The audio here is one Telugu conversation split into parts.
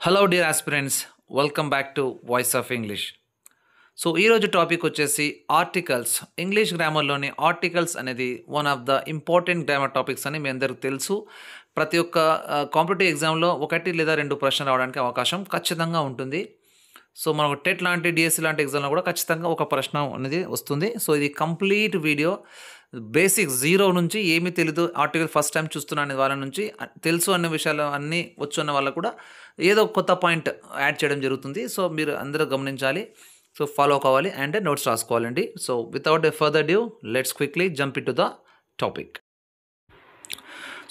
Hello dear aspirants, welcome back to voice of English. So ఈరోజు టాపిక్ వచ్చేసి ఆర్టికల్స్. ఇంగ్లీష్ గ్రామర్లోని ఆర్టికల్స్ అనేది one of the important grammar topics అని మీ అందరికి తెలుసు. ప్రతి ఒక్క కాంపిటేటివ్ ఎగ్జామ్లో ఒకటి లేదా రెండు ప్రశ్నలు రావడానికి అవకాశం ఖచ్చితంగా ఉంటుంది. సో మనకు టెట్ లాంటి డిఎస్సి లాంటి ఎగ్జామ్లో కూడా ఖచ్చితంగా ఒక ప్రశ్న అనేది వస్తుంది. సో ఇది కంప్లీట్ వీడియో, బేసిక్ జీరో నుంచి ఏమీ తెలీదు, ఆర్టికల్ ఫస్ట్ టైం చూస్తున్నా అనే వాళ్ళ నుంచి తెలుసు అనే విషయాలు అన్నీ వచ్చు అన్న వాళ్ళకు కూడా ఏదో కొత్త పాయింట్ యాడ్ చేయడం జరుగుతుంది. సో మీరు అందరూ గమనించాలి, సో ఫాలో కావాలి అండ్ నోట్స్ రాసుకోవాలండి. So without a further due let's quickly jump in to the topic.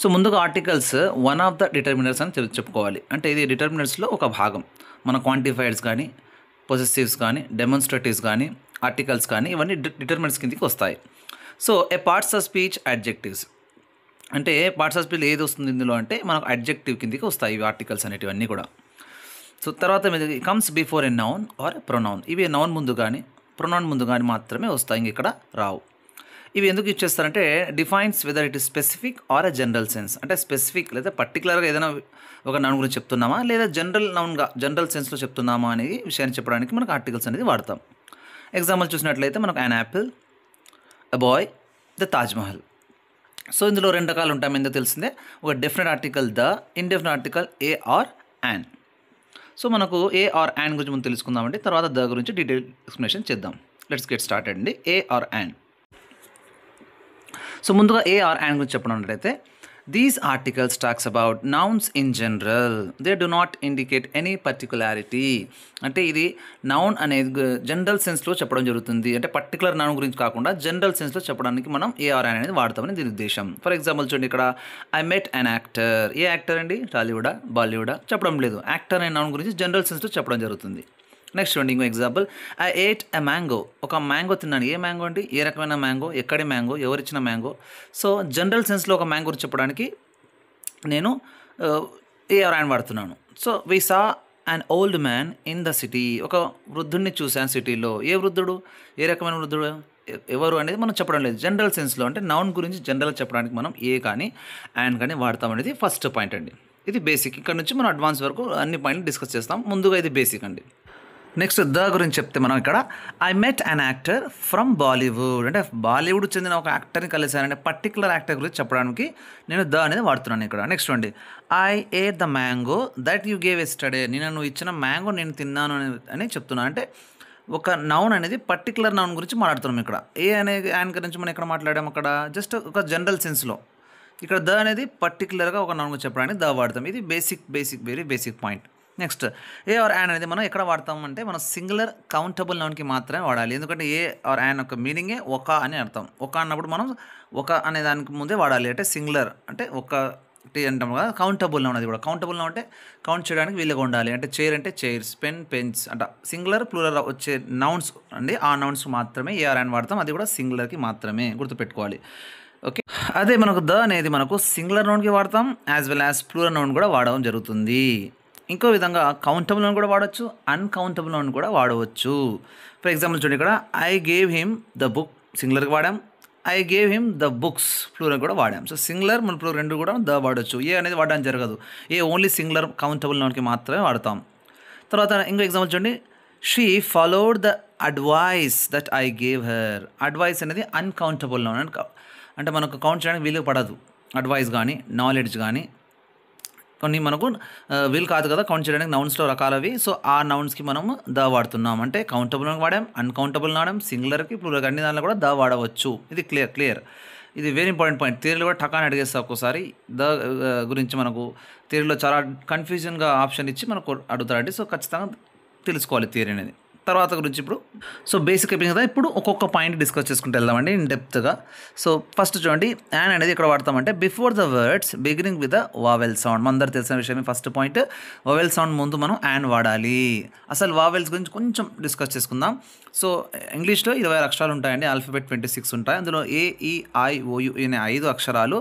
So ముందుగా articles one of the determiners అని చెప్పుకోవాలి. అంటే ఇది డిటర్మినర్స్లో ఒక భాగం. మన క్వాంటిఫైర్స్ కానీ, పొసెసివ్స్ కానీ, డెమాన్స్ట్రేటివ్స్ కానీ, ఆర్టికల్స్ కానీ ఇవన్నీ డిటర్మినర్స్ కిందకి వస్తాయి. So A parts of speech adjectives, అంటే పార్ట్స్ ఆఫ్ స్పీచ్ ఏది వస్తుంది ఇందులో అంటే మనకు అడ్జెక్టివ్ కిందకి వస్తాయి ఇవి ఆర్టికల్స్ అనేటివన్నీ కూడా. సో తర్వాత comes before a noun are pronoun. ఇవి నౌన్ ముందు కానీ ప్రొనౌన్ ముందు కానీ మాత్రమే వస్తాయి, ఇంక ఇక్కడ రావు. ఇవి ఎందుకు ఇచ్చేస్తారంటే defines whether it is specific or a general sense. అంటే స్పెసిఫిక్ లేదా పర్టికులర్గా ఏదైనా ఒక నౌన్ గురించి చెప్తున్నామా లేదా జనరల్ నౌన్గా జనరల్ సెన్స్లో చెప్తున్నామా అనేది విషయాన్ని చెప్పడానికి మనకు ఆర్టికల్స్ అనేది వాడతాం. ఎగ్జాంపుల్ చూసినట్లయితే మనకు an apple, a boy, the Taj Mahal. So ఇందులో రెండు రకాలు ఉంటాయి, ఎందుకు తెలిసిందే. ఒక definite article the, indefinite article a or an. So మనకు ఏ ఆర్ యాన్ గురించి మనం తెలుసుకుందామండి, తర్వాత ద గురించి డీటెయిల్ ఎక్స్ప్లెనేషన్ చేద్దాం. లెట్స్ గెట్ స్టార్టెడ్ అండి. ఏ ఆర్ యాన్. సో ముందుగా ఏ ఆర్ యాన్ గురించి చెప్పినట్లయితే these articles talks about nouns in general, they do not indicate any particularity. అంటే ఇది నౌన్ అనేది జనరల్ సెన్స్లో చెప్పడం జరుగుతుంది. అంటే పర్టికులర్ నౌన్ గురించి కాకుండా జనరల్ సెన్స్లో చెప్పడానికి మనం ఏఆర్ అనేది వాడతామని దీని ఉద్దేశం. ఫర్ ఎగ్జాంపుల్ చూడండి, ఇక్కడ I met an actor. A actor అండి? టాలీవుడా బాలీవుడా చెప్పడం లేదు, యాక్టర్ అనే నౌన్ గురించి జనరల్ సెన్స్లో చెప్పడం జరుగుతుంది. నెక్స్ట్ చూడండి ఇంకో example, I ate a mango. ఒక మ్యాంగో తిన్నాను. ఏ మ్యాంగో అండి? ఏ రకమైన మ్యాంగో, ఎక్కడి మ్యాంగో, ఎవరిచ్చిన మ్యాంగో. సో జనరల్ సెన్స్లో ఒక మ్యాంగో గురించి చెప్పడానికి నేను ఏఆర్ యాన్ వాడుతున్నాను. So we saw an old man in the city. ఒక వృద్ధుడిని చూశాను సిటీలో. ఏ వృద్ధుడు, ఏ రకమైన వృద్ధుడు, ఎవరు అనేది మనం చెప్పడం లేదు. జనరల్ సెన్స్లో అంటే నౌన్ గురించి జనరల్ చెప్పడానికి మనం ఏ కానీ యాన్ కానీ వాడతాం అనేది ఫస్ట్ పాయింట్ అండి. ఇది బేసిక్. ఇక్కడ నుంచి మనం అడ్వాన్స్ వరకు అన్ని పాయింట్లు డిస్కస్ చేస్తాం. ముందుగా ఇది బేసిక్ అండి. నెక్స్ట్ ద గురించి చెప్తే మనం ఇక్కడ I met an actor from Bollywood. అంటే బాలీవుడ్ చెందిన ఒక యాక్టర్ని కలిశానంటే పర్టికులర్ యాక్టర్ గురించి చెప్పడానికి నేను ద అనేది వాడుతున్నాను ఇక్కడ. నెక్స్ట్ అండి, I ate the mango that you gave yesterday. నువ్వు ఇచ్చిన మ్యాంగో నేను తిన్నాను అని చెప్తున్నాను. అంటే ఒక నౌన్ అనేది పర్టికులర్ నౌన్ గురించి మాట్లాడుతున్నాం ఇక్కడ. ఏ అనే యాన్ గురించి మనం ఇక్కడ మాట్లాడాము, అక్కడ జస్ట్ ఒక జనరల్ సెన్స్లో. ఇక్కడ ద అనేది పర్టికులర్గా ఒక నౌన్ గురించి చెప్పడానికి ద వాడతాం. ఇది very basic point. Next a or an అనేది మనం ఎక్కడ వాడతామంటే మనం సింగులర్ కౌంటబుల్ నౌన్కి మాత్రమే వాడాలి. ఎందుకంటే ఏ ఆర్ యాన్ యొక్క మీనింగే ఒక అని అర్థం. ఒక అన్నప్పుడు మనం ఒక అనే దానికి ముందే వాడాలి. అంటే సింగులర్ అంటే ఒకటి అంటాం కదా. కౌంటబుల్ నౌన్ అది కూడా కౌంటబుల్ నౌన్ అంటే కౌంట్ చేయడానికి వీలుగా ఉండాలి. అంటే చైర్ అంటే చైర్స్, పెన్ పెన్స్ అంట సింగులర్ ప్లూరల్ వచ్చే నౌన్స్ అండి. ఆ నౌన్స్ మాత్రమే ఏ ఆర్ యాన్ వాడతాం. అది కూడా సింగులర్కి మాత్రమే, గుర్తుపెట్టుకోవాలి. ఓకే, అదే మనకు ద అనేది మనకు సింగులర్ నౌన్కి వాడతాం, as well as plural noun కూడా వాడడం జరుగుతుంది. ఇంకో విధంగా కౌంటబుల్ నౌన్ కూడా వాడవచ్చు, అన్కౌంటబుల్ నౌన్ కూడా వాడవచ్చు. ఫర్ ఎగ్జాంపుల్ చూడండి, ఇక్కడ I gave him the book సింగులర్కి వాడాం, I gave him the books plural కూడా వాడాం. సో సింగులర్ మన ప్లూరల్ రెండు కూడా ద వాడచ్చు. ఏ అనేది వాడడం జరగదు. ఏ ఓన్లీ సింగులర్ కౌంటబుల్ నౌన్కి మాత్రమే వాడతాం. తర్వాత ఇంకో ఎగ్జాంపుల్ చూడండి, she followed the advice that I gave her. Advice అనేది అన్కౌంటబుల్ నౌన్ అంటే మనకు కౌంట్ చేయడానికి వీలు పడదు. అడ్వైస్ కానీ నాలెడ్జ్ కానీ కొన్ని మనకు వీలు కాదు కదా కౌంట్ చేయడానికి, నౌన్స్లో రకాలవి. సో ఆ నౌన్స్కి మనము ద వాడుతున్నాం. అంటే కౌంటబుల్ వాడాం, అన్కౌంటబుల్ వాడాం, సింగులర్కి ప్లూరల్ అన్ని దానిలో కూడా ద వాడవచ్చు. ఇది క్లియర్. ఇది వెరీ ఇంపార్టెంట్ పాయింట్. థియరీలో కూడా టకాని అడిగేస్తా ఒక్కోసారి. ద గురించి మనకు థియరీలో చాలా కన్ఫ్యూజన్గా ఆప్షన్ ఇచ్చి మనకు అడుగుతారండి. సో ఖచ్చితంగా తెలుసుకోవాలి థియరీ అనేది. తర్వాత గురించి ఇప్పుడు సో బేసిక్ అయిపోయింది కదా. ఇప్పుడు ఒక్కొక్క పాయింట్ డిస్కస్ చేసుకుంటూ వెళ్దామండి ఇన్ డెప్త్గా. సో ఫస్ట్ చూడండి, యాన్ అనేది ఇక్కడ వాడతామంటే before the words beginning with the vowel sound. మనందరూ తెలిసిన విషయమే. ఫస్ట్ పాయింట్, వావెల్ సౌండ్ ముందు మనం యాన్ వాడాలి. అసలు వావెల్స్ గురించి కొంచెం డిస్కస్ చేసుకుందాం. సో ఇంగ్లీష్లో 26 అక్షరాలు ఉంటాయండి. ఆల్ఫాబెట్ 26 ఉంటాయి. అందులో AEIOU అనే 5 అక్షరాలు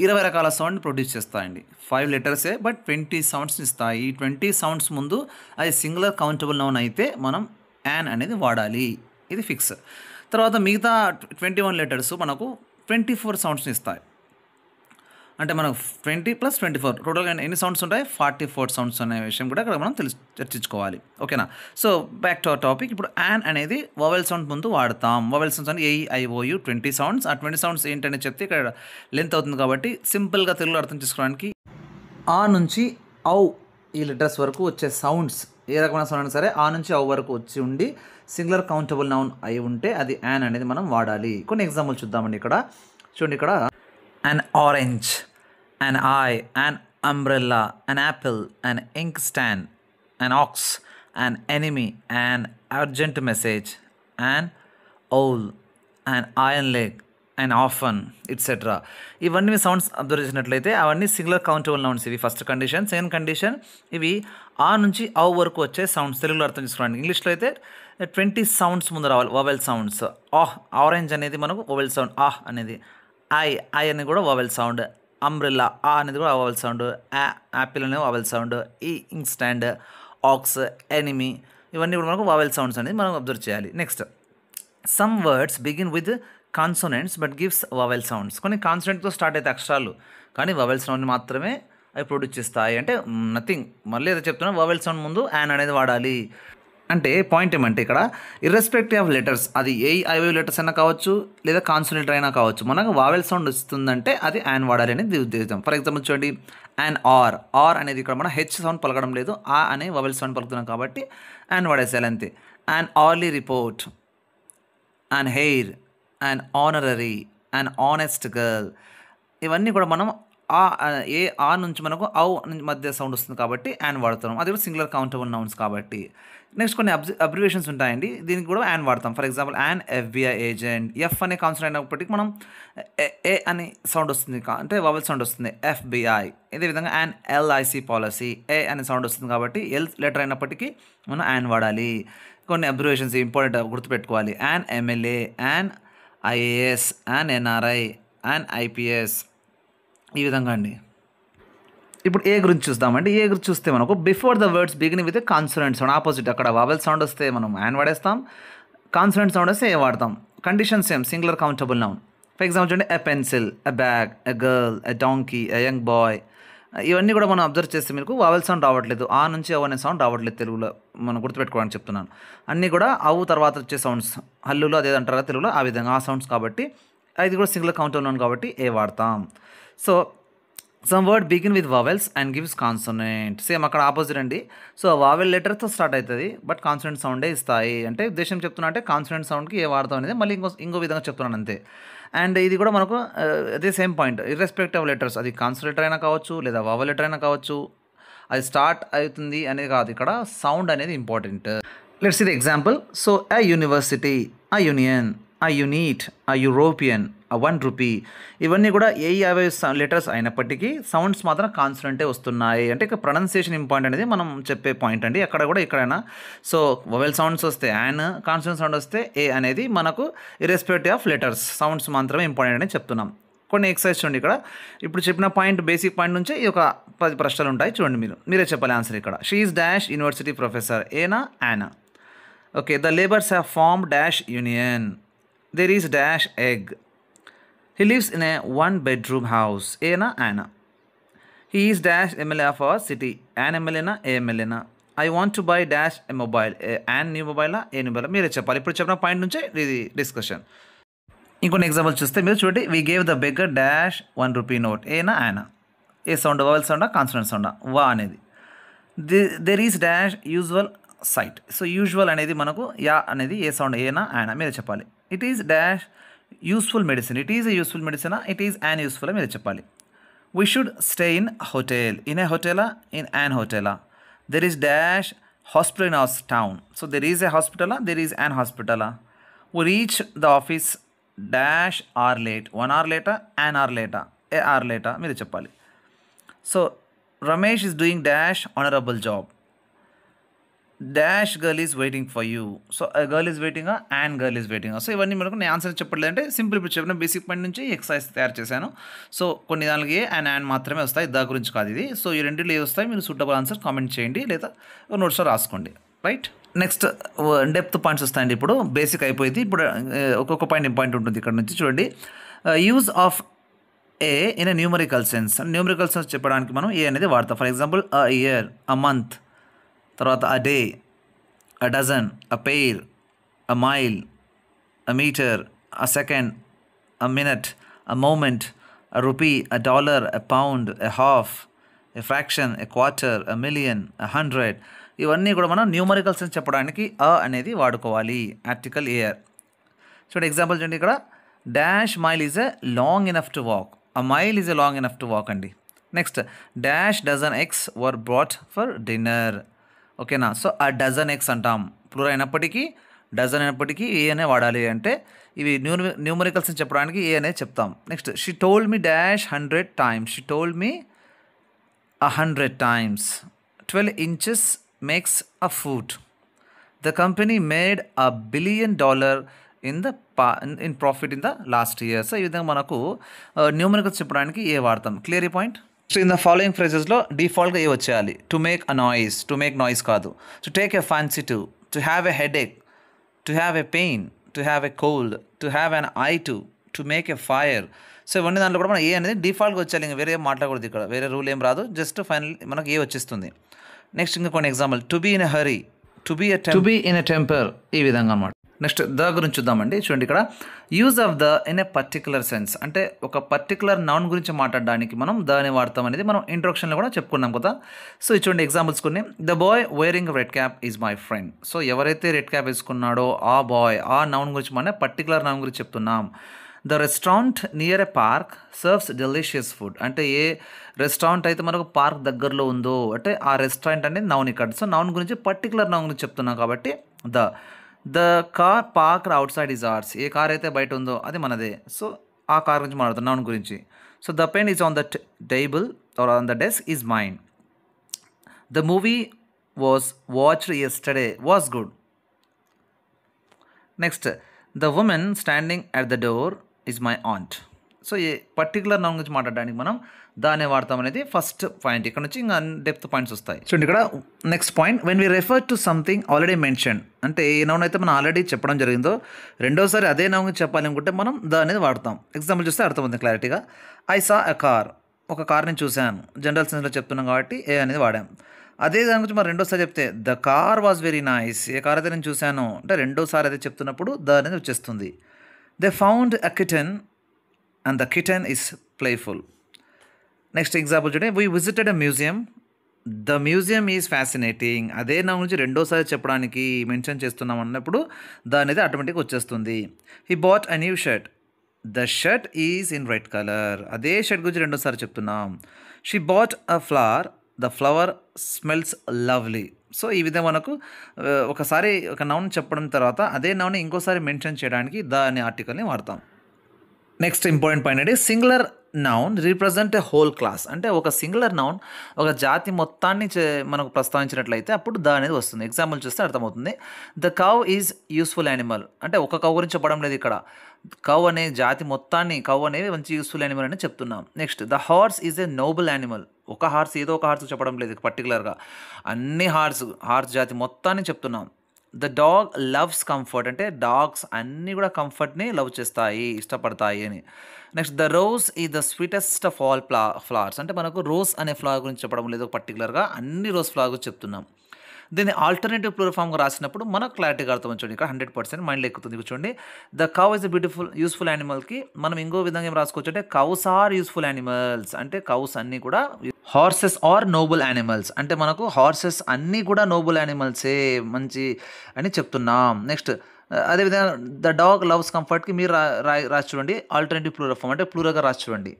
20 రకాల సౌండ్ని ప్రొడ్యూస్ చేస్తాయండి. 5 లెటర్సే బట్ 20 సౌండ్స్ ఇస్తాయి. ఈ 20 సౌండ్స్ ముందు అది సింగులర్ కౌంటబుల్ నౌన్ అయితే మనం యాన్ అనేది వాడాలి. ఇది ఫిక్స్. తర్వాత మిగతా 21 లెటర్స్ మనకు 24 సౌండ్స్ని ఇస్తాయి. అంటే మనకు 20 + 24 టోటల్‌గా ఎన్ని సౌండ్స్ ఉంటాయి? 44 సౌండ్స్ అనే విషయం కూడా ఇక్కడ మనం చర్చించుకోవాలి. ఓకేనా? So, back to our topic. ఇప్పుడు యాన్ అనేది వవెల్ సౌండ్ ముందు వాడతాం. వవెల్ సౌండ్స్ అంటే ఏఈఐఓయు 20 సౌండ్స్. ఆ 20 సౌండ్స్ ఏంటని చెప్తే ఇక్కడ లెంత్ అవుతుంది కాబట్టి సింపుల్‌గా తెలుగులో అర్థం చేసుకోవడానికి ఆ నుంచి ఔ ఈ లెటర్స్ వరకు వచ్చే సౌండ్స్ ఏ రకమైన సౌండ్ అయినా సరే ఆ నుంచి ఔ వరకు వచ్చి ఉండి సింగులర్ కౌంటబుల్ నౌన్ అయి ఉంటే అది యాన్ అనేది మనం వాడాలి. కొన్ని ఎగ్జాంపుల్ చూద్దామండి ఇక్కడ. చూడండి ఇక్కడ an orange, an eye, an umbrella, an apple, an inkstand, an ox, an enemy, an urgent message, an owl, an iron leg, an orphan, etc. ఇవన్నీ సౌండ్స్ అబ్జర్వ్ చేసినట్లయితే అవన్నీ సింగులర్ కౌంటబుల్ నౌన్స్. ఇవి ఫస్ట్ కండిషన్. సెకండ్ కండిషన్, ఇవి ఆ నుంచి ఔ వరకు వచ్చే సౌండ్స్. తెలుగులో అర్థం చేసుకోండి. ఇంగ్లీష్లో అయితే 20 సౌండ్స్ ముందు రావాలి, వవెల్ సౌండ్స్. ఆరెంజ్ అనేది మనకు వవెల్ సౌండ్ ఆహ్ అనేది. ఐ అనేది కూడా వవెల్ సౌండ్. అంబ్రెల్లా ఆ అనేది కూడా వవెల్ సౌండ్. యాపిల్ అనేది వవెల్ సౌండ్. ఈ ఇంక్ స్టాండ్, ఆక్స్, ఎనిమీ ఇవన్నీ కూడా మనకు వవెల్ సౌండ్స్ అనేది మనం అబ్జర్వ్ చేయాలి. Next, some words begin with consonants but gives vowel sounds. కొన్ని కాన్సోనెంట్తో స్టార్ట్ అయితే అక్షరాలు కానీ వవెల్ సౌండ్ మాత్రమే అవి ప్రొడ్యూస్ చేస్తాయి. అంటే నథింగ్, మళ్ళీ ఏదో చెప్తున్నా, వవెల్ సౌండ్ ముందు యాన్ అనేది వాడాలి. అంటే పాయింట్ ఏమంటే ఇక్కడ ఇర్రెస్పెక్టివ్ ఆఫ్ లెటర్స్, అది ఏఐఓ లెటర్స్ అయినా కావచ్చు లేదా కాన్సోనెంట్ అయినా కావచ్చు, మనకు వావెల్ సౌండ్ వస్తుందంటే అది యాన్ వాడాలి అనేది ఉద్దేశం. ఫర్ ఎగ్జాంపుల్ చూడండి, యాన్ ఆర్ అనేది ఇక్కడ మనం హెచ్ సౌండ్ పలకడం లేదు, ఆ అనే వవెల్ సౌండ్ పలుకుతున్నాం కాబట్టి యాన్ వాడేసేయాలి అంతే. An early report, an heir, an honorary, an honest girl ఇవన్నీ కూడా మనం ఆ నుంచి మనకు ఔ మధ్య సౌండ్ వస్తుంది కాబట్టి యాన్ వాడుతున్నాం. అది కూడా సింగులర్ కౌంటబుల్ నౌన్స్ కాబట్టి. నెక్స్ట్ కొన్ని అబ్రివేషన్స్ ఉంటాయండి, దీనికి కూడా యాన్ వాడతాం. For example an FBI agent. F అనే కాన్సెప్ట్ అయినప్పటికీ మనం ఏ అనే సౌండ్ వస్తుంది, అంటే వవెల్ సౌండ్ వస్తుంది, ఎఫ్బిఐ. ఇదే విధంగా యాన్ ఎల్ఐసి పాలసీ, ఏ అనే సౌండ్ వస్తుంది కాబట్టి ఎల్ లెటర్ అయినప్పటికీ మనం యాన్ వాడాలి. కొన్ని అబ్రివేషన్స్ ఇంపార్టెంట్ గుర్తుపెట్టుకోవాలి. An MLA, an IAS, an NRI, an IPS ఈ విధంగా అండి. ఇప్పుడు ఏ గురించి చూద్దామండి. ఏ గురించి చూస్తే మనకు before the words beginning with consonant sound, opposite. అక్కడ వవెల్ సౌండ్ వస్తే మనం యాన్ వాడేస్తాం, కాన్సోనెంట్ సౌండ్ వస్తే ఏ వాడతాం. Condition same, singular countable noun. For example చూడండి, a pencil, a bag, a girl, a donkey, a young boy. ఇవన్నీ కూడా మనం అబ్జర్వ్ చేస్తే మీకు వవెల్ సౌండ్ రావట్లేదు, ఆ నుంచి అవ్ అనే సౌండ్ రావట్లేదు తెలుగులో. మనం గుర్తుపెట్టుకోవడానికి చెప్తున్నాను. అన్నీ కూడా అవు తర్వాత వచ్చే సౌండ్స్, హల్లులో అదే అంటారు తెలుగులో, ఆ విధంగా ఆ సౌండ్స్ కాబట్టి అది కూడా సింగులర్ కౌంటబుల్ నౌన్ కాబట్టి ఏ వాడతాం. So some word begin with vowels and gives consonant. Same అక్కడ ఆపోజిట్ అండి. సో వావెల్ లెటర్తో స్టార్ట్ అవుతుంది బట్ కాన్సోనెంట్ సౌండే ఇస్తాయి. అంటే ఉద్దేశం చెప్తున్నా అంటే కాన్సోనెంట్ సౌండ్కి ఏ వాడతాం అనేది మళ్ళీ ఇంకో విధంగా చెప్తున్నాను అంతే. అండ్ ఇది కూడా మనకు అదే సేమ్ పాయింట్, ఇర్రెస్పెక్టివ్ లెటర్స్, అది కాన్సోనెంట్ లెటర్ అయినా కావచ్చు లేదా వావెల్ లెటర్ అయినా కావచ్చు, అది స్టార్ట్ అవుతుంది అనేది కాదు, ఇక్కడ సౌండ్ అనేది important. Let's see the example. So a university, a union, a unit, a European, a 1 rupee ఇవన్నీ కూడా ఏఐ లెటర్స్ అయినప్పటికీ సౌండ్స్ మాత్రం కాన్సోనెంటే వస్తున్నాయి. అంటే ఇక ప్రొనౌన్సియేషన్ ఇంపార్టెంట్ అనేది మనం చెప్పే పాయింట్ అండి. అక్కడ కూడా ఇక్కడైనా సో వవెల్ సౌండ్స్ వస్తే యాన్, కాన్సోనెంట్ సౌండ్ వస్తే ఏ అనేది మనకు ఇర్రెస్పెక్టివ్ ఆఫ్ లెటర్స్ సౌండ్స్ మాత్రమే ఇంపార్టెంట్ అని చెప్తున్నాం. కొన్ని ఎక్సర్సైజ్ చూడండి ఇక్కడ. ఇప్పుడు చెప్పిన పాయింట్, బేసిక్ పాయింట్ నుంచి ఈ ఒక 10 ప్రశ్నలు ఉంటాయి చూడండి. మీరే చెప్పాలి ఆన్సర్ ఇక్కడ. She is dash university professor, ఏనా యానా. Okay, the labours have form dash union, there is dash egg, he lives in a 1-bedroom house, ఏనా Yana. he is dash MLA of our city, an MLA నా ఏ MLA నా. I want to buy dash a mobile, an new mobile A mobile మీరే చెప్పాలి. ఇప్పుడు చెప్పిన పాయింట్ నుంచే ఇది డిస్కషన్. ఇంకొన్ని ఎగ్జాంపుల్ చూస్తే మీరు చూడండి, we gave the beggar dash 1 rupee note, ఏనా యానా. ఏ సౌండ్, వవెల్ సౌండా కాన్సోనెంట్ సౌండా, వా అనేది. There is dash usual sight. So usual అనేది మనకు యా అనేది ఏ సౌండ్, ఏనా యానా మీరే చెప్పాలి. It is dash useful medicine, it is a useful medicine, it is an useful మీరు చెప్పాలి. We should stay in hotel, in a హోటలా, ఇన్ యాన్ హోటలా. There is dash hospital in our town, so there is a హాస్పిటలా, దెర్ ఈజ్ యాన్ హాస్పిటలా. We reach the office dash hour late, 1 hour లేటా, యాన్ ఆర్ లేటా, ఏ ఆర్ లేటా మీరు చెప్పాలి. So Ramesh is doing dash honourable job, dash girl is waiting for you. So girl is వెయిటింగా, అండ్ గర్ల్ ఈజ్ వెయిటింగా. సో ఇవన్నీ మనకు నేను ఆన్సర్ చెప్పట్లేదు, అంటే సింపుల్ ఇప్పుడు చెప్పిన బేసిక్ పాయింట్ నుంచి ఎక్సర్సైజ్ తయారు చేశాను. సో కొన్ని దానికి ఏ అండ్ మాత్రమే వస్తాయి, దా గురించి కాదు ఇది. సో ఈ రెండింటిలో ఏ వస్తాయి, మీరు సూటబుల్ ఆన్సర్ కామెంట్ చేయండి లేదా నోట్స్లో రాసుకోండి. రైట్, నెక్స్ట్ డెప్త్ పాయింట్స్ వస్తాయండి. ఇప్పుడు బేసిక్ అయిపోయింది, ఇప్పుడు ఒక్కొక్క పాయింట్ ఇంపార్టెంట్ ఉంటుంది ఇక్కడ నుంచి చూడండి. Use of a in a numerical sense. Numerical sense చెప్పడానికి మనం ఏ అనేది వాడతాం. For example a year, a month, తర్వాత a day, a dozen, a pair, a mile, a metre, a second, a minute, a moment, a rupee, a dollar, a pound, a half, a fraction, a quarter, a million, a 100. ఇవన్నీ కూడా మనం న్యూమరికల్ సెన్స్ చెప్పడానికి అ అనేది వాడుకోవాలి. Article AR. చూడండి ఎగ్జాంపుల్ చూడండి ఇక్కడ dash mile is a long enough to walk. A mile is a long enough to walk అండి. Next dash dozen eggs were brought for dinner. ఓకేనా. సో ఆ డజన్ ఎగ్స్ అంటాం. ప్లూరల్ అయినప్పటికీ డజన్ అయినప్పటికీ ఏ అనే వాడాలి. అంటే ఇవి న్యూమరికల్స్ చెప్పడానికి ఏ అనేది చెప్తాం. Next she told me dash 100 times. She told me 100 times. 12 inches makes a foot. The company made $1 billion in profit in the last year. So ఈ విధంగా మనకు న్యూమరికల్స్ చెప్పడానికి ఏ వాడతాం. క్లియర్ ఈ point. So in the following ఫ్రేజెస్లో డిఫాల్ట్గా ఏ వచ్చేయాలి. To make a noise, to make noise కాదు. To take a fancy to have a headache, to have a pain, to have a cold, to have an eye to make a fire. So ఇవన్నీ దాంట్లో కూడా మనం ఏ అనేది డిఫాల్ట్గా వచ్చేయాలి. ఇంకా వేరే మాట్లాడకూడదు ఇక్కడ. వేరే రూల్ ఏం రాదు. జస్ట్ ఫైనల్ మనకు ఏ వచ్చేస్తుంది. నెక్స్ట్ ఇంకా కొన్ని example. To be in a hurry, to be in a temper. ఈ విధంగా అన్నమాట. నెక్స్ట్ ద గురించి చూద్దామండి. చూడండి ఇక్కడ use of the in a particular sense. అంటే ఒక పర్టికులర్ నౌన్ గురించి మాట్లాడడానికి మనం ద అని వాడతాం అనేది మనం ఇంట్రొడక్షన్లో కూడా చెప్పుకున్నాం కదా. సో చూడండి ఎగ్జాంపుల్స్ కొన్ని. The boy wearing red cap is my friend. So ఎవరైతే రెడ్ క్యాప్ వేసుకున్నాడో ఆ బాయ్, ఆ నౌన్ గురించి మనం పర్టికులర్ నౌన్ గురించి చెప్తున్నాం. The restaurant near a park serves delicious food. అంటే ఏ రెస్టారెంట్ అయితే మనకు పార్క్ దగ్గరలో ఉందో అంటే ఆ రెస్టారెంట్ అనేది నౌన్ ఇక్కడ. సో నౌన్ గురించి పర్టికులర్ నౌన్ గురించి చెప్తున్నాం కాబట్టి the car parked outside is ours. ఏ కార్ అయితే బయట ఉందో అది మనదే. సో ఆ కార్ గురించి మాట్లాడుతాం నౌన్ గురించి. So the pen is on the table or on the desk is mine. The movie was watched yesterday was good. Next the women standing at the door is my aunt. So a particular noun గురించి మాట్లాడడానికి మనం దాన్ని వాడతాం అనేది ఫస్ట్ పాయింట్. ఇక్కడ నుంచి ఇంకా డెప్త్ పాయింట్స్ వస్తాయి. చూడండి ఇక్కడ next point. When we refer to something already mention. అంటే ఏ నౌన్ అయితే మనం ఆల్రెడీ చెప్పడం జరిగిందో రెండోసారి అదే నౌన్ గురించి చెప్పాలి అనుకుంటే మనం ద అనేది వాడతాం. ఎగ్జాంపుల్ చూస్తే అర్థమవుతుంది క్లారిటీగా. I saw a car. ఒక కార్ని చూశాను. జనరల్ సెన్స్లో చెప్తున్నాం కాబట్టి ఏ అనేది వాడాం. అదే దాని గురించి మనం రెండోసారి చెప్తే the car was very nice. A car అయితే నేను చూశాను అంటే రెండోసారి అయితే చెప్తున్నప్పుడు ద అనేది వచ్చేస్తుంది. They found a kitten and the kitten is playful. Next example చూడండి. We visited a museum. The museum is fascinating. అదే నా గురించి రెండోసారి చెప్పడానికి మెన్షన్ చేస్తున్నాం అన్నప్పుడు ద అనేది ఆటోమేటిక్గా వచ్చేస్తుంది. He bought a new shirt. The shirt is in red colour. అదే షర్ట్ గురించి రెండోసారి చెప్తున్నాం. She bought a flower. The flower smells lovely. So ఈ విధంగా మనకు ఒకసారి ఒక నౌన్ చెప్పడం తర్వాత అదే నౌన్ ఇంకోసారి మెన్షన్ చేయడానికి ద అనే ఆర్టికల్ని వాడతాం. నెక్స్ట్ ఇంపార్టెంట్ పాయింట్ అంటే singular noun represent a whole class. అంటే ఒక సింగులర్ నౌన్ ఒక జాతి మొత్తాన్ని మనకు ప్రస్తావించినట్లయితే అప్పుడు ద అనేది వస్తుంది. ఎగ్జాంపుల్ చూస్తే అర్థమవుతుంది. The cow is useful animal. అంటే ఒక కౌ గురించి చెప్పడం లేదు ఇక్కడ. కౌ అనే జాతి మొత్తాన్ని కౌ అనేది మంచి యూస్ఫుల్ యానిమల్ అని చెప్తున్నాం. Next the horse is a noble animal. ఒక హార్స్ ఏదో ఒక హార్స్ చెప్పడం లేదు పర్టికులర్గా. అన్ని హార్స్ జాతి మొత్తాన్ని చెప్తున్నాం. The dog loves comfort. అంటే డాగ్స్ అన్నీ కూడా కంఫర్ట్ని లవ్ చేస్తాయి, ఇష్టపడతాయి అని. Next the rose is the sweetest of all flowers. అంటే మనకు రోజ్ అనే ఫ్లవర్ గురించి చెప్పడం లేదు పర్టికులర్గా, అన్ని రోజ్ ఫ్లవర్ గురించి చెప్తున్నాం. దీన్ని ఆల్టర్నేటివ్ ప్లూరల్ ఫామ్గా రాసినప్పుడు మనకు క్లారిటీగా అర్థం చూడండి. ఇక్కడ 100% మైండ్లో ఎక్కుతుంది. చూడండి the cow is a beautiful useful యానిమల్కి మనం ఇంకో విధంగా ఏం రాసుకోవచ్చు అంటే కౌస్ ఆర్ యూస్ఫుల్ యానిమల్స్. అంటే కౌస్ అన్నీ కూడా హార్సెస్ ఆర్ నోబుల్ యానిమల్స్. అంటే మనకు హార్సెస్ అన్నీ కూడా నోబుల్ యానిమల్సే, మంచి అని చెప్తున్నాం. నెక్స్ట్ అదేవిధంగా ద డాగ్ లవ్స్ కంఫర్ట్కి మీరు రాసి చూడండి ఆల్టర్నేటివ్ ప్లూరల్ ఫామ్ అంటే ప్లూరల్గా రాసి చూడండి.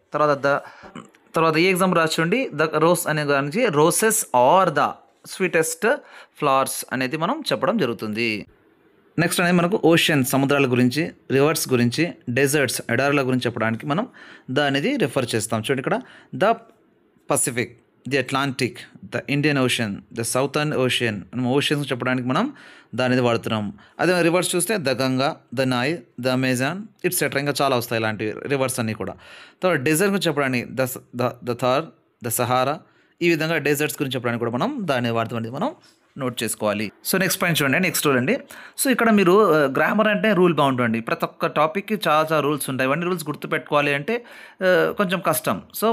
తర్వాత ఈ ఎగ్జాంపుల్ రాసి చూడండి. ద రోస్ అనే గురించి roses are the sweetest flowers అనేది మనం చెప్పడం జరుగుతుంది. నెక్స్ట్ అనేది మనకు ఓషన్ సముద్రాల గురించి, రివర్స్ గురించి, డెజర్ట్స్ ఎడారుల గురించి చెప్పడానికి మనం ద అనేది రిఫర్ చేస్తాం. చూడండి ఇక్కడ the Pacific, the Atlantic, the Indian Ocean, the Southern Ocean. మనం ఓషన్స్ చెప్పడానికి మనం ద అనేది వాడుతున్నాం. అదే రివర్స్ చూస్తే the Ganga, the Nile, the Amazon etcetera ఇంకా చాలా వస్తాయి ఇలాంటివి రివర్స్ అన్నీ కూడా. తర్వాత డెజర్ట్ గురించి చెప్పడానికి ద థార్, ద సహారా. ఈ విధంగా డెజర్ట్స్ గురించి చెప్పడానికి కూడా మనం దాన్ని వాడుతాం. మనం నోట్ చేసుకోవాలి. సో నెక్స్ట్ పాయింట్ చూడండి, నెక్స్ట్ రూల్ అండి. సో ఇక్కడ మీరు గ్రామర్ అంటే రూల్ బౌండ్ అండి. ప్రతి ఒక్క టాపిక్కి చాలా చాలా రూల్స్ ఉంటాయి. ఇవన్నీ రూల్స్ గుర్తుపెట్టుకోవాలి అంటే కొంచెం కష్టం. సో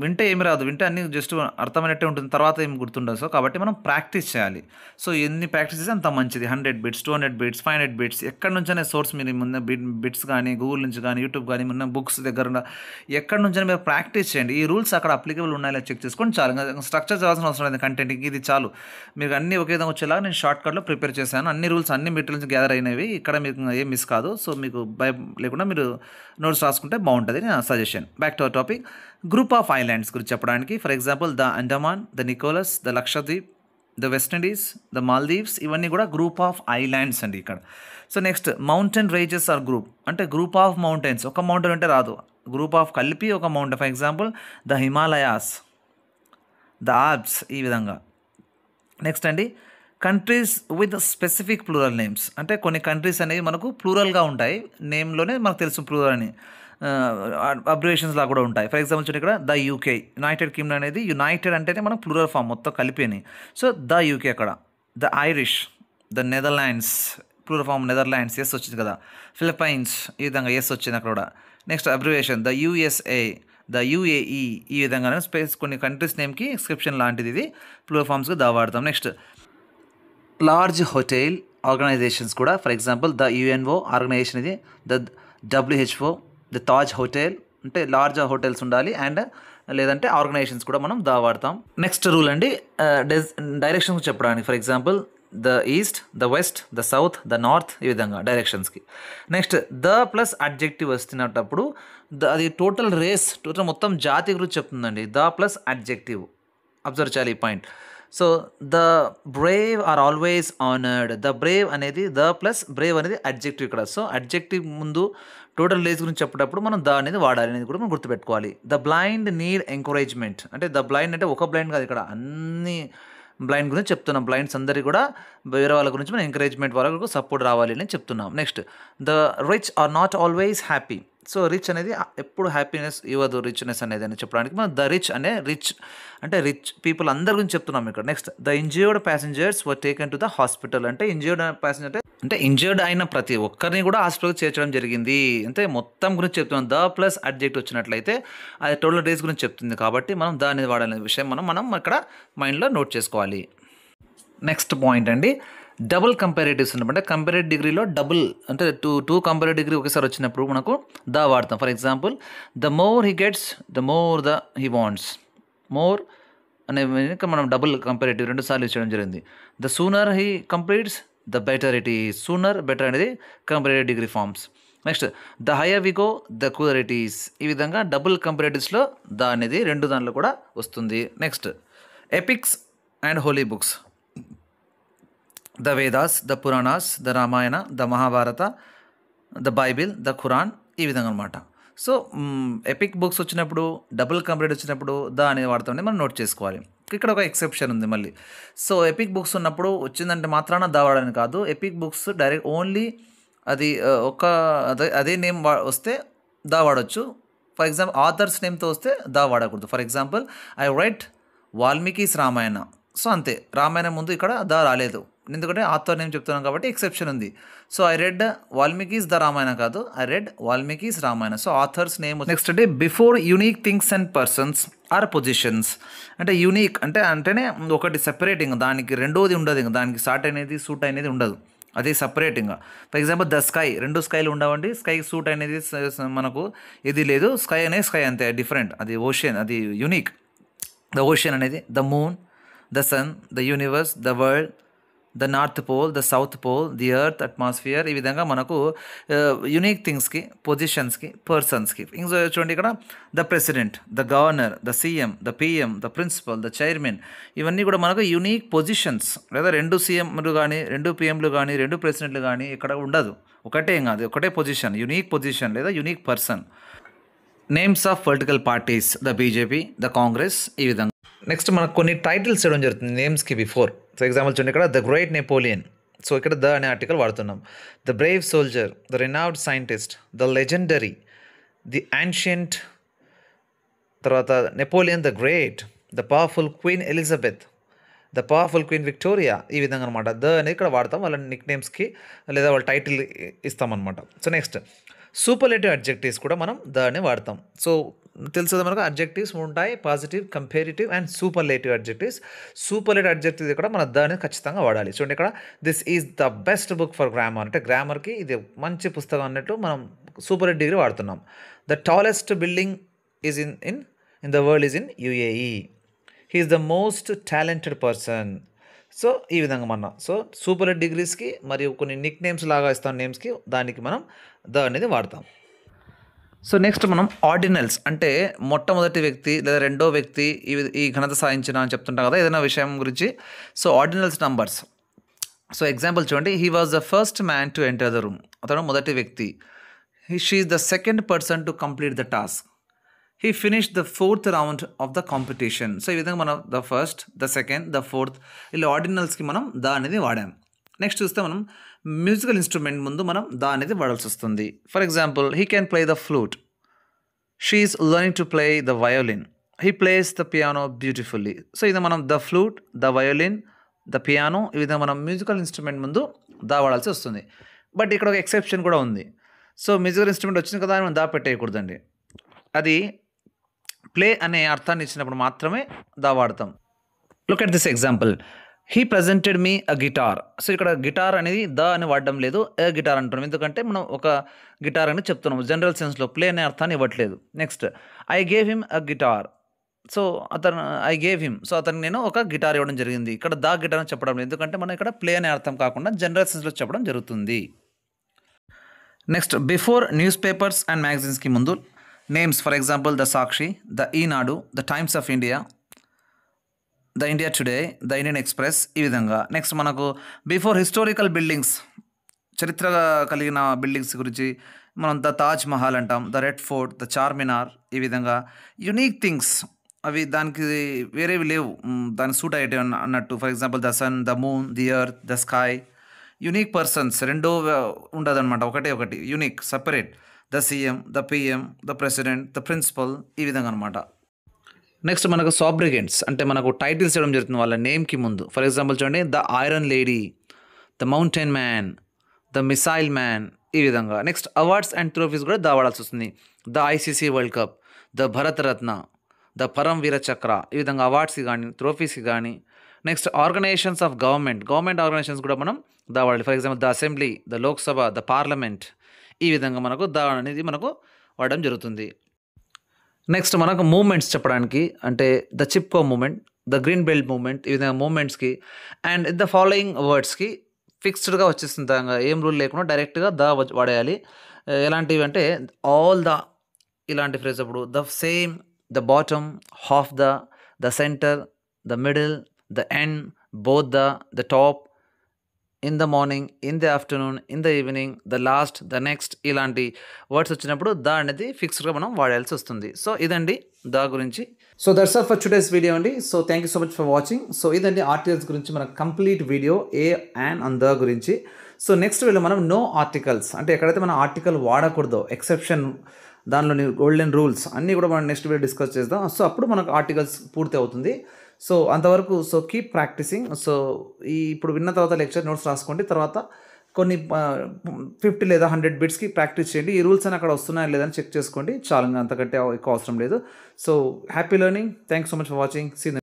వింటే ఏమి రాదు, వింటే అన్ని జస్ట్ అర్థమైనట్టే ఉంటుంది, తర్వాత ఏమి గుర్తుండదు. సో కాబట్టి మనం ప్రాక్టీస్ చేయాలి. సో ఎన్ని ప్రాక్టీస్ చేస్తే అంత మంచిది. 100 బిట్స్, 200 బిట్స్, 500 బిట్స్, ఎక్కడి నుంచైనా సోర్స్ మీరు ముందు బిట్స్ కానీ గూగుల్ నుంచి కానీ యూట్యూబ్ కానీ ఉన్న బుక్స్ దగ్గర ఎక్కడి నుంచైనా మీరు ప్రాక్టీస్ చేయండి. ఈ రూల్స్ అక్కడ అప్లికబుల్ ఉన్నాయో చెక్ చేసుకోండి చాలు. స్ట్రక్చర్ చేయాల్సిన అవసరం లేదు. కంటెంట్ ఇది చాలు. మీకు అన్ని ఒకే విధంగా వచ్చేలాగా నేను షార్ట్ కట్లో ప్రిపేర్ చేశాను. అన్ని రూల్స్ అన్ని మెటీరియల్స్ గ్యాదర్ అయినవి. ఇక్కడ మీకు ఏం మిస్ కాదు. సో మీకు భయం లేకుండా మీరు నోట్స్ రాసుకుంటే బాగుంటుంది నా suggestion. Back to our topic, group of islands గురించి చెప్పడానికి. For example the Andaman, the Nicobar, the Lakshadweep, the West Indies, the Maldives, ఇవన్నీ కూడా గ్రూప్ ఆఫ్ ఐలాండ్స్ అండి ఇక్కడ. So next mountain ranges are group, అంటే గ్రూప్ ఆఫ్ మౌంటైన్స్. ఒక మౌంటైన్ అంటే రాదు, గ్రూప్ ఆఫ్ కలిపి ఒక mountain. For example the Himalayas, the Alps, ఈ విధంగా. నెక్స్ట్ అండి countries with specific plural names, అంటే కొన్ని కంట్రీస్ అనేవి మనకు ప్లూరల్గా ఉంటాయి, నేమ్లోనే మనకు తెలుసు ప్లూరల్ అని. అబ్రివేషన్స్ లా కూడా ఉంటాయి. ఫర్ ఎగ్జాంపుల్ చూడండి ఇక్కడ ద యూకే, యునైటెడ్ కింగ్డమ్ అనేది యునైటెడ్ అంటేనే మనకు ప్లూరల్ ఫామ్ మొత్తం కలిపి. సో ద యూకే అక్కడ. The Irish, the Netherlands, plural form Netherlands, S వచ్చింది కదా. ఫిలిప్పైన్స్, ఈ విధంగా ఎస్ వచ్చింది అక్కడ కూడా. Next abbreviation the USA, the UAE, ఈ విధంగా స్పేస్ కొన్ని కంట్రీస్ నేమ్కి ఎక్సెప్షన్ లాంటిది ఇది, ప్లూరల్ ఫామ్స్కి దా వాడతాం. నెక్స్ట్ లార్జ్ హోటల్ ఆర్గనైజేషన్స్ కూడా. For example the UNO organisation ఇది, the WHO, the Taj hotel, అంటే లార్జ్ హోటల్స్ ఉండాలి. అండ్ లేదంటే ఆర్గనైజేషన్స్ కూడా మనం దా వాడతాం. నెక్స్ట్ రూల్ అండి డైరెక్షన్స్ చెప్పడానికి. For example the east, the west, the south, the north, ఈ విధంగా డైరెక్షన్స్కి. నెక్స్ట్ ద ప్లస్ అడ్జెక్టివ్ వస్తున్నప్పుడు అది టోటల్ రేస్, టోటల్ మొత్తం జాతి గురించి చెప్తుందండి. ద ప్లస్ అడ్జెక్టివ్, అబ్జర్వ్ చేయాలి ఈ point. So the brave are always honoured, the brave అనేది ద ప్లస్ బ్రేవ్ అనేది అడ్జెక్టివ్ ఇక్కడ. సో అడ్జెక్టివ్ ముందు టోటల్ రేస్ గురించి చెప్పేటప్పుడు మనం ద అనేది వాడాలి అనేది కూడా మనం గుర్తుపెట్టుకోవాలి. ద బ్లైండ్ నీడ్ ఎంకరేజ్మెంట్, అంటే ద బ్లైండ్ అంటే ఒక బ్లైండ్ కాదు, ఇక్కడ అన్ని బ్లైండ్ గురించి చెప్తున్నాం. బ్లైండ్స్ అందరికీ కూడా వేరే వాళ్ళ గురించి మనం ఎంకరేజ్మెంట్ వాళ్ళకు సపోర్ట్ రావాలి అని చెప్తున్నాం. Next the rich are not always happy. So rich అనేది ఎప్పుడు హ్యాపీనెస్ ఇవ్వదు, రిచ్నెస్ అనేది అని చెప్పడానికి మనం ద రిచ్ అనే రిచ్ అంటే రిచ్ పీపుల్ అందరి గురించి చెప్తున్నాం ఇక్కడ. Next the injured passengers were taken to the hospital, అంటే ఇంజ్యూర్డ్ ప్యాసింజర్ అంటే ఇంజ్యూర్డ్ అయిన ప్రతి ఒక్కరిని కూడా హాస్పిటల్కి చేర్చడం జరిగింది, అంటే మొత్తం గురించి చెప్తున్నాం. ద ప్లస్ అడ్జెక్ట్ వచ్చినట్లయితే అది టోటల్ డేస్ గురించి చెప్తుంది, కాబట్టి మనం ద అనేది వాడాలనే విషయం మనం ఇక్కడ మైండ్లో నోట్ చేసుకోవాలి. నెక్స్ట్ పాయింట్ అండి డబుల్ కంపారేటివ్స్ ఉన్నప్పుడు, అంటే కంపారేటివ్ డిగ్రీలో డబుల్ అంటే టూ కంపారేటివ్ డిగ్రీ ఒకేసారి వచ్చినప్పుడు మనకు ద వాడతాం. For example the more he gets, the more the he wants. More అనే మనం డబుల్ కంపారేటివ్ 2 సార్లు ఇచ్చడం జరిగింది. The sooner he completes, the better it is. Sooner better అనేది comparative degree forms. Next the higher we go, the cooler it is. ఈ విధంగా డబుల్ కంపారేటివ్స్లో ద అనేది 2 దాంట్లో కూడా వస్తుంది. Next epics and holy books, the Vedas, the Puranas, the Ramayana, the Mahabharata, the Bible, the Quran, ఈ విధంగా అనమాట. సో ఎపిక్ బుక్స్ వచ్చినప్పుడు డబుల్ కంప్లీట్ వచ్చినప్పుడు ద అనేది వాడుతుంటే మనం నోట్ చేసుకోవాలి. ఇక్కడ ఒక ఎక్సెప్షన్ ఉంది మళ్ళీ. సో ఎపిక్ బుక్స్ ఉన్నప్పుడు వచ్చిందంటే మాత్రాన ద వాడని కాదు. ఎపిక్ బుక్స్ డైరెక్ట్ ఓన్లీ అది అదే నేమ్ వస్తే ద వాడచ్చు. ఫర్ ఎగ్జాంపుల్ ఆథర్స్ నేమ్తో వస్తే ద వాడకూడదు. For example I write Valmiki's Ramayana. So అంతే, రామాయణం ముందు ఇక్కడ ద రాలేదు, ఎందుకంటే ఆథర్ నేమ్ చెప్తున్నాం కాబట్టి ఎక్సెప్షన్ ఉంది. So I read Valmiki's the Ramayana కాదు, I read Valmiki's Ramayana. So authors name. Next అంటే before unique things and persons or positions, అంటే యూనిక్ అంటేనే ఒకటి సెపరేటింగ్, దానికి రెండోది ఉండదు, దానికి సాట్ అనేది సూట్ అనేది ఉండదు, అది సపరేటింగ్గా. ఫర్ ఎగ్జాంపుల్ ద స్కై, 2 స్కైలు ఉండవండి. స్కై సూట్ అనేది మనకు ఇది లేదు, స్కై అనేది స్కై అంతే, డిఫరెంట్, అది ఓషియన్, అది యూనిక్. ద ఓషియన్ అనేది the moon, the sun, the universe, the world, the North Pole, the South Pole, the earth, atmosphere, ఈ విధంగా మనకు యునిక్ థింగ్స్కి, పొజిషన్స్కి, పర్సన్స్కి. ఇంకా చూడండి ఇక్కడ the president, the governor, the CM, the PM, the principal, the chairman, ఇవన్నీ కూడా మనకు యూనిక్ పొజిషన్స్. లేదా 2 సీఎంలు కానీ 2 పిఎంలు కానీ 2 ప్రెసిడెంట్లు కానీ ఇక్కడ ఉండదు, ఒకటే కాదు, ఒకటే పొజిషన్, యూనిక్ పొజిషన్ లేదా unique person. Names of political parties, the BJP, the Congress, ఈ విధంగా. నెక్స్ట్ మనకు కొన్ని టైటిల్స్ ఇవ్వడం జరుగుతుంది నేమ్స్కి బిఫోర్. ఫర్ ఎగ్జాంపుల్ చూడండి ఇక్కడ ద గ్రేట్ నెపోలియన్. సో ఇక్కడ ద అనే ఆర్టికల్ వాడుతున్నాం. The brave soldier, the renowned scientist, the legendary, the ancient, తర్వాత Napoleon the great, the powerful queen Elizabeth, the powerful queen Victoria, ఈ విధంగా అనమాట. ద అనేది ఇక్కడ వాడతాం వాళ్ళ నిక్ నేమ్స్కి లేదా వాళ్ళ టైటిల్ ఇస్తామన్నమాట. సో నెక్స్ట్ సూపర్లేటివ్ అడ్జెక్టివ్స్ కూడా మనం ద అని వాడతాం. సో తెలుసు కదా మనకు అడ్జెక్టివ్స్ ఉంటాయి, positive, comparative and superlative adjectives. Superlative adjectives ఇక్కడ మన ద అనేది ఖచ్చితంగా వాడాలి. చూడండి ఇక్కడ this is the best book for grammar అంటే గ్రామర్కి ఇది మంచి పుస్తకం అన్నట్టు మనం సూపర్లేటివ్ డిగ్రీ వాడుతున్నాం. The tallest building is in the world is in UAE. He is the most talented person. So ఈ విధంగా మన సో సూపర్లేటివ్ డిగ్రీస్కి మరియు కొన్ని నిక్ నేమ్స్ లాగా ఇస్తాం నేమ్స్కి, దానికి మనం ద అనేది వాడతాం. సో నెక్స్ట్ మనం ఆర్డినల్స్ అంటే మొట్టమొదటి వ్యక్తి లేదా రెండో వ్యక్తి ఈ ఘనత సాధించిన అని చెప్తుంటాం కదా ఏదైనా విషయం గురించి. So ordinals numbers. So example చూడండి, he was the first man to enter the room, అతను మొదటి వ్యక్తి. She is the second person to complete the task. He finish the fourth round of the competition. So ఈ విధంగా మనం the first, the second, the fourth ఇలా ఆర్డినల్స్కి మనం ద అనేది వాడాం. నెక్స్ట్ చూస్తే మనం మ్యూజికల్ ఇన్స్ట్రుమెంట్ ముందు మనం ద అనేది వాడాల్సి వస్తుంది. For example, he can play the flute. She is learning to play the violin. He plays the piano beautifully. So ఇది మనం the flute, the violin, the piano ఈ విధంగా మనం మ్యూజికల్ ఇన్స్ట్రుమెంట్ ముందు ద వాడాల్సి వస్తుంది. బట్ ఇక్కడ ఒక ఎక్సెప్షన్ కూడా ఉంది. సో మ్యూజికల్ ఇన్స్ట్రుమెంట్ వచ్చింది కదా అని మనం ద పెట్టేయకూడదండి. అది ప్లే అనే అర్థాన్ని ఇచ్చినప్పుడు మాత్రమే ద వాడతాం. Look at this example, he presented me a guitar. So ఇక్కడ గిటార్ అనేది ద అని వాడడం లేదు, ఏ గిటార్ అంటున్నాం. ఎందుకంటే మనం ఒక గిటార్ అని చెప్తున్నాము, జనరల్ సెన్స్లో ప్లే అనే అర్థాన్ని ఇవ్వట్లేదు. Next I gave him a guitar. So I gave him, so అతనికి నేను ఒక గిటార్ ఇవ్వడం జరిగింది. ఇక్కడ ద గిటార్ అని చెప్పడం లేదు, ఎందుకంటే మనం ఇక్కడ ప్లే అనే అర్థం కాకుండా జనరల్ సెన్స్లో చెప్పడం జరుగుతుంది. Next before newspapers and మ్యాగజైన్స్కి ముందు names, for example the Sakshi, the Eenadu, the Times of India, the India Today, the Indian Express ఈ విధంగా. నెక్స్ట్ మనకు బిఫోర్ హిస్టారికల్ బిల్డింగ్స్, చరిత్ర కలిగిన బిల్డింగ్స్ గురించి మనం ద తాజ్ మహల్ అంటాం, the red fort, the Charminar ఈ విధంగా. యునీక్ థింగ్స్, అవి దానికి వేరేవి లేవు, దానికి సూట్ అయ్యేటి అన్నట్టు. For example the sun, the moon, the earth, the sky. Unique persons రెండో ఉండదన్నమాట, ఒకటి unique separate. The CM, the PM, the president, the principal ఈ విధంగా అనమాట. నెక్స్ట్ మనకు సాబ్రిగెంట్స్ అంటే మనకు టైటిల్స్ ఇవ్వడం జరుగుతుంది వాళ్ళ నేమ్కి ముందు. ఫర్ ఎగ్జాంపుల్ చూడండి, the iron lady, the mountain man, the missile man ఈ విధంగా. నెక్స్ట్ అవార్డ్స్ అండ్ ట్రోఫీస్ కూడా ద వాడాల్సి వస్తుంది. The ICC world cup, the Bharat Ratna, the పరం వీర చక్ర ఈ విధంగా అవార్డ్స్కి కానీ ట్రోఫీస్కి కానీ. Next organisations of government organisations కూడా మనం ద వాడాలి. For example the assembly, the Lok Sabha, the parliament ఈ విధంగా మనకు ద అనేది మనకు వాడడం జరుగుతుంది. నెక్స్ట్ మనకు మూమెంట్స్ చెప్పడానికి అంటే the Chipko movement, the green belt movement ఈ విధంగా మూమెంట్స్కి అండ్ ద ఫాలోయింగ్ వర్డ్స్కి ఫిక్స్డ్గా వచ్చేస్తుంది, ఏం రూల్ లేకుండా డైరెక్ట్గా ద వాడేయాలి. ఎలాంటివి అంటే ఆల్ ద ఇలాంటి ఫ్రేజ్ అప్పుడు the same, the bottom, half the centre, the middle, the end, both the top, in the morning, in the afternoon, in the evening, the last, the next ఇలాంటి వర్డ్స్ వచ్చినప్పుడు ద అనేది ఫిక్స్డ్గా మనం వాడాల్సి వస్తుంది. సో ఇదండి ద గురించి. So that's all for today's video అండి. So thank you so much for watching. So ఇదండి ఆర్టికల్స్ గురించి మన complete video a and the గురించి. సో నెక్స్ట్ వీడియో మనం నో ఆర్టికల్స్ అంటే ఎక్కడైతే మనం ఆర్టికల్ వాడకూడదో ఎక్సెప్షన్, దానిలోని గోల్డెన్ రూల్స్ అన్నీ కూడా మనం నెక్స్ట్ వీడియో డిస్కస్ చేద్దాం. సో అప్పుడు మనకు ఆర్టికల్స్ పూర్తి అవుతుంది. సో అంతవరకు సో కీప్ ప్రాక్టీసింగ్. సో ఇప్పుడు విన్న తర్వాత లెక్చర్ నోట్స్ రాసుకోండి. తర్వాత కొన్ని 50 లేదా 100 బిట్స్కి ప్రాక్టీస్ చేయండి. ఈ రూల్స్ అని అక్కడ వస్తున్నాయా లేదని చెక్ చేసుకోండి. చాలా అంతకంటే ఎక్కువ అవసరం లేదు. So happy learning. Thanks so much for watching. See